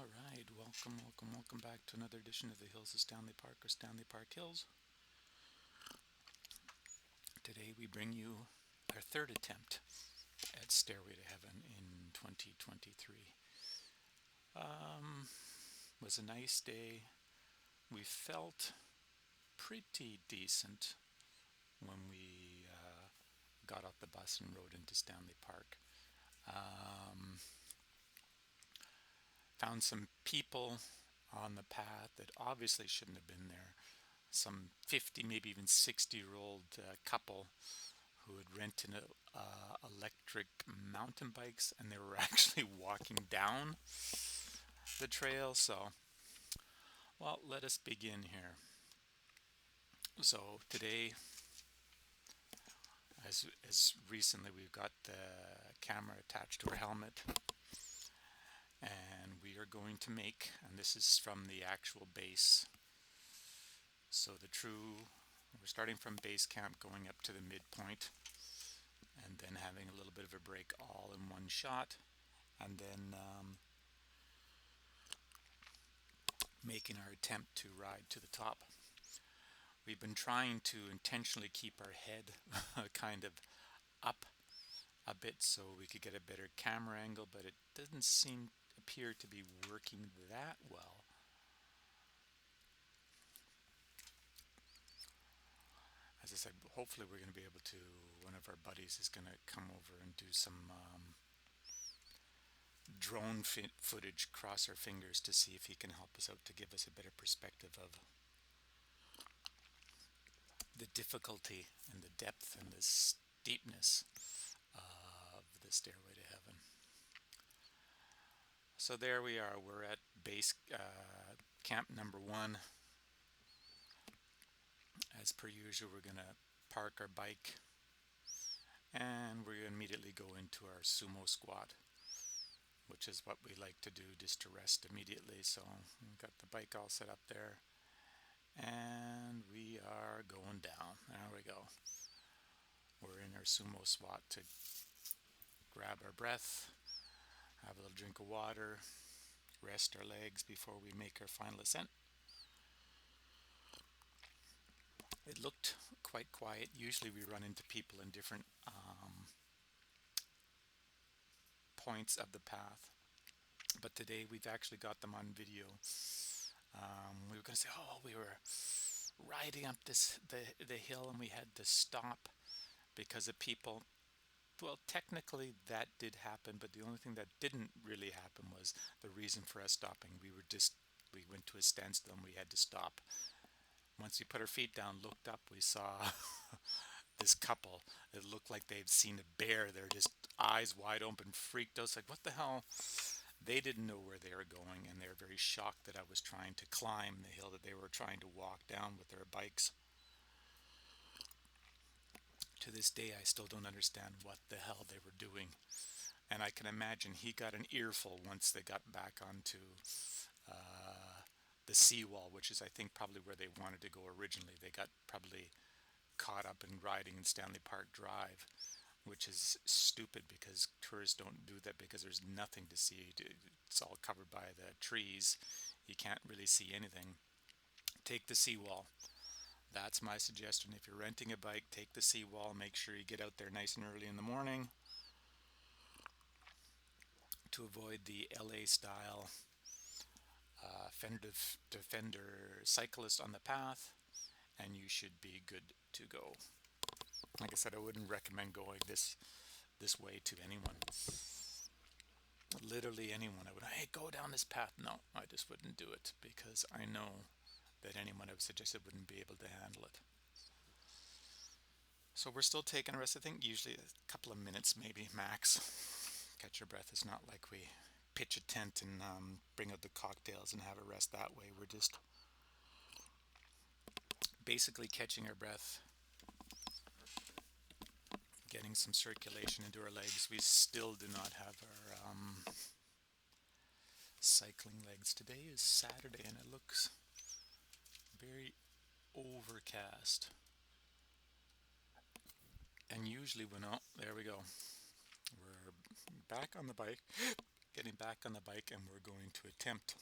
All right, welcome back to another edition of the Hills of Stanley Park or Stanley Park Hills. Today we bring you our third attempt at Stairway to Heaven in 2023. It was a nice day. We felt pretty decent when we got off the bus and rode into Stanley Park. Found some people on the path that obviously shouldn't have been there. Some 50, maybe even 60-year-old couple who had rented electric mountain bikes, and they were actually walking down the trail. So, well, let us begin here. So today, as recently, we've got the camera attached to our helmet, and we are going to make, and this is from the actual base. So we're starting from base camp, going up to the midpoint, and then having a little bit of a break all in one shot, and then making our attempt to ride to the top. We've been trying to intentionally keep our head kind of up a bit so we could get a better camera angle, but it doesn't appear to be working that well. As I said, hopefully we're going to be able to, one of our buddies is going to come over and do some drone footage, cross our fingers to see if he can help us out to give us a better perspective of the difficulty and the depth and the steepness of the Stairway to Heaven. So there we are. We're at base camp number 1. As per usual, we're going to park our bike and we're going to immediately go into our sumo squat, which is what we like to do just to rest immediately. So we've got the bike all set up there and we are going down. There we go. We're in our sumo squat to grab our breath, have a little drink of water, rest our legs before we make our final ascent. It looked quite quiet. Usually we run into people in different points of the path, but today we've actually got them on video. We were going to say, we were riding up the hill and we had to stop because of people. Well, technically that did happen, but the only thing that didn't really happen was the reason for us stopping. We went to a standstill and we had to stop. Once we put our feet down, looked up, we saw this couple. It looked like they'd seen a bear. They're just eyes wide open, freaked out. Like, what the hell? They didn't know where they were going, and they were very shocked that I was trying to climb the hill that they were trying to walk down with their bikes. To this day, I still don't understand what the hell they were doing. And I can imagine he got an earful once they got back onto the seawall, which is, I think, probably where they wanted to go originally. They got probably caught up in riding in Stanley Park Drive, which is stupid because tourists don't do that because there's nothing to see. It's all covered by the trees. You can't really see anything. Take the seawall. That's my suggestion. If you're renting a bike, take the seawall. Make sure you get out there nice and early in the morning to avoid the LA style fender cyclist on the path, and you should be good to go. Like I said, I wouldn't recommend going this way to anyone. Literally anyone. I would, hey, go down this path. No, I just wouldn't do it because I know that anyone I would suggest it wouldn't be able to handle it. So we're still taking a rest. I think usually a couple of minutes, maybe max. Catch your breath. It's not like we pitch a tent and bring out the cocktails and have a rest that way. We're just basically catching our breath, getting some circulation into our legs. We still do not have our cycling legs. Today is Saturday and it looks very overcast. And usually there we go. We're back on the bike. getting back on the bike, and we're going to attempt.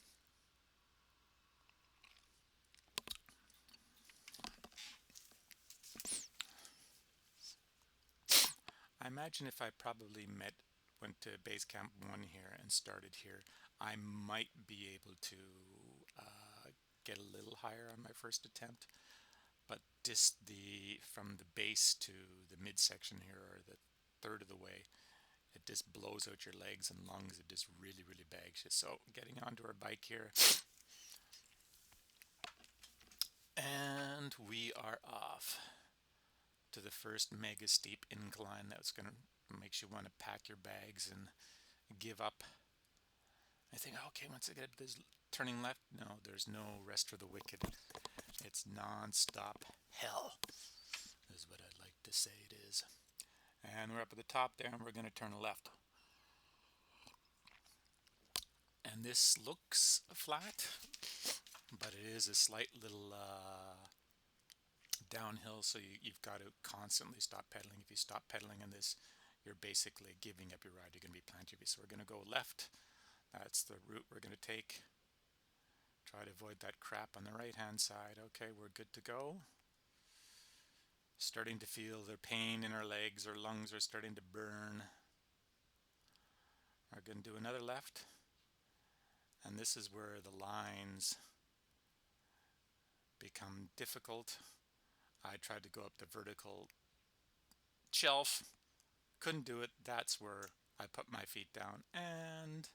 I imagine if I probably went to base camp 1 here and started here, I might be able to get a little higher on my first attempt. But just from the base to the midsection here, or the third of the way, it just blows out your legs and lungs. It just really, really bags you. So getting onto our bike here, and we are off to the first mega steep incline that's going to make you want to pack your bags and give up. I think, okay, once I get this turning left, no, there's no rest for the wicked. It's non-stop hell, is what I'd like to say it is. And we're up at the top there, and we're going to turn left. And this looks flat, but it is a slight little downhill, so you've got to constantly stop pedaling. If you stop pedaling in this, you're basically giving up your ride. You're going to be planting. So we're going to go left. That's the route we're going to take. Try to avoid that crap on the right hand side. Okay, we're good to go. Starting to feel the pain in our legs. Our lungs are starting to burn. We're going to do another left. And this is where the lines become difficult. I tried to go up the vertical shelf. Couldn't do it. That's where I put my feet down. And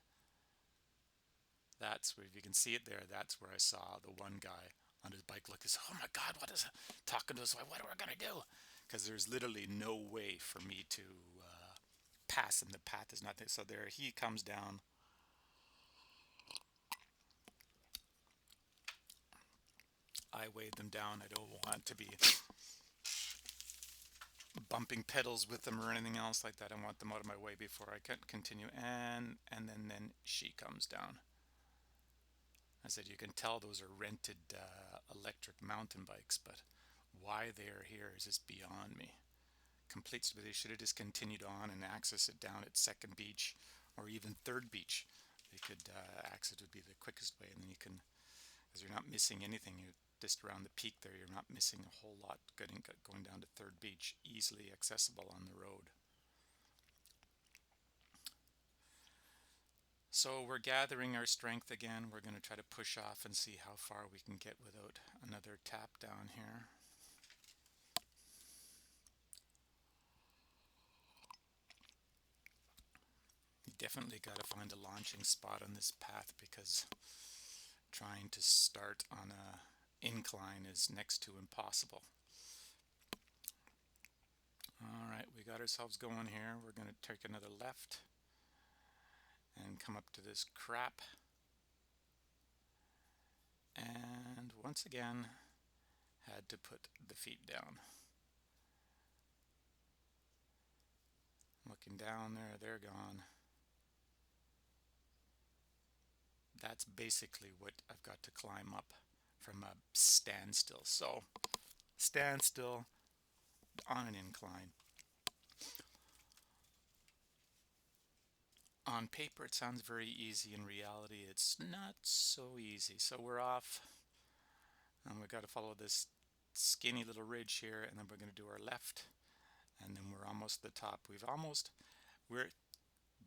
that's where, if you can see it there, that's where I saw the one guy on his bike look. He said, oh my God, what is it? Talking to us, what are we going to do? Because there's literally no way for me to pass, and the path is not there. So there he comes down. I weighed them down. I don't want to be bumping pedals with them or anything else like that. I want them out of my way before I can continue. And then she comes down. I said, you can tell those are rented electric mountain bikes, but why they're here is just beyond me. Complete. They should have just continued on and access it down at Second Beach or even Third Beach. They could access it would be the quickest way, and then you can, because you're not missing anything. You just around the peak there, you're not missing a whole lot. Going down to Third Beach, easily accessible on the road. So we're gathering our strength again. We're going to try to push off and see how far we can get without another tap down here. You definitely got to find a launching spot on this path, because trying to start on a incline is next to impossible. All right, we got ourselves going here. We're going to take another left and come up to this crap. And once again, had to put the feet down. Looking down there, they're gone. That's basically what I've got to climb up from a standstill. So, standstill on an incline. On paper, it sounds very easy. In reality, it's not so easy. So we're off, and we've got to follow this skinny little ridge here, and then we're going to do our left, and then we're almost at the top.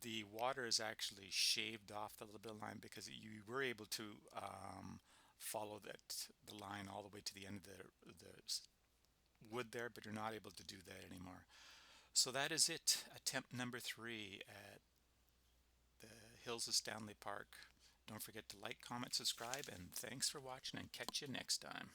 The water is actually shaved off the little bit of line, because you were able to follow the line all the way to the end of the wood there, but you're not able to do that anymore. So that is it. Attempt number 3 at the hills of Stanley Park. Don't forget to like, comment, subscribe, and thanks for watching, and catch you next time.